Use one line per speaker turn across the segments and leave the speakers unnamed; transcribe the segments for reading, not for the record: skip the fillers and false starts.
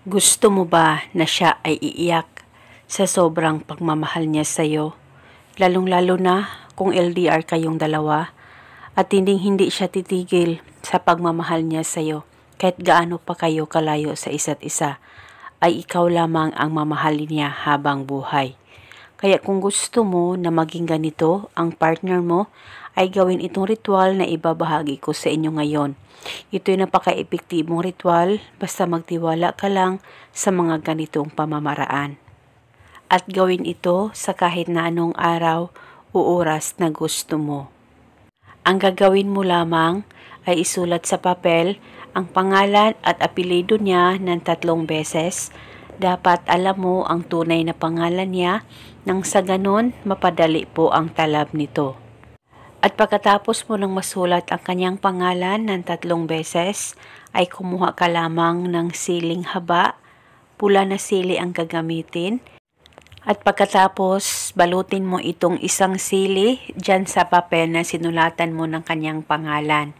Gusto mo ba na siya ay iiyak sa sobrang pagmamahal niya sa'yo? Lalong-lalo na kung LDR kayong dalawa at hindi siya titigil sa pagmamahal niya sa'yo kahit gaano pa kayo kalayo sa isa't isa, ay ikaw lamang ang mamahalin niya habang buhay. Kaya kung gusto mo na maging ganito ang partner mo, ay gawin itong ritual na ibabahagi ko sa inyo ngayon. Ito'y napaka-epektibong ritual basta magtiwala ka lang sa mga ganitong pamamaraan. At gawin ito sa kahit na anong araw o oras na gusto mo. Ang gagawin mo lamang ay isulat sa papel ang pangalan at apelyido niya ng 3 beses. Dapat alam mo ang tunay na pangalan niya nang sa ganon mapadali po ang talab nito. At pagkatapos mo nang masulat ang kanyang pangalan ng 3 beses, ay kumuha ka lamang ng siling haba, pula na sili ang gagamitin. At pagkatapos, balutin mo itong isang sili dyan sa papel na sinulatan mo ng kanyang pangalan.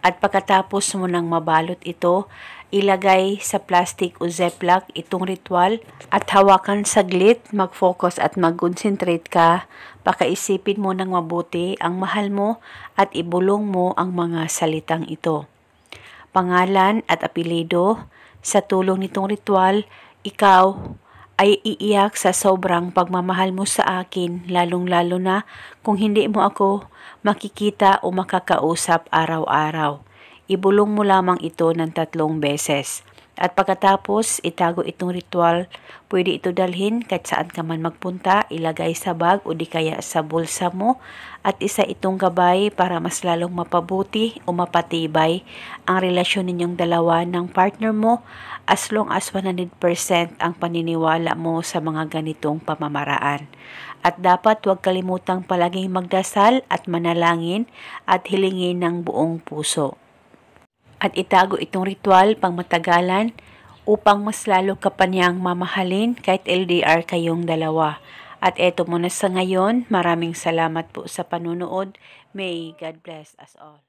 At pagkatapos mo nang mabalot ito, ilagay sa plastic o ziplock itong ritual at hawakan saglit, mag-focus at mag-concentrate ka. Pakaisipin mo ng mabuti ang mahal mo at ibulong mo ang mga salitang ito. Pangalan at apelyido, sa tulong nitong ritual, ikaw ay iiyak sa sobrang pagmamahal mo sa akin, lalong-lalo na kung hindi mo ako makikita o makakausap araw-araw. Ibulong mo lamang ito ng 3 beses. At pagkatapos, itago itong ritual. Pwede ito dalhin kahit saan ka man magpunta, ilagay sa bag o di kaya sa bulsa mo. At isa itong gabay para mas lalong mapabuti o mapatibay ang relasyon ninyong dalawa ng partner mo as long as 100% ang paniniwala mo sa mga ganitong pamamaraan. At dapat huwag kalimutang palaging magdasal at manalangin at hilingin ng buong puso. At itago itong ritual pang matagalan upang mas lalo ka pa niyang mamahalin kahit LDR kayong dalawa. At eto muna sa ngayon, maraming salamat po sa panunood. May God bless us all.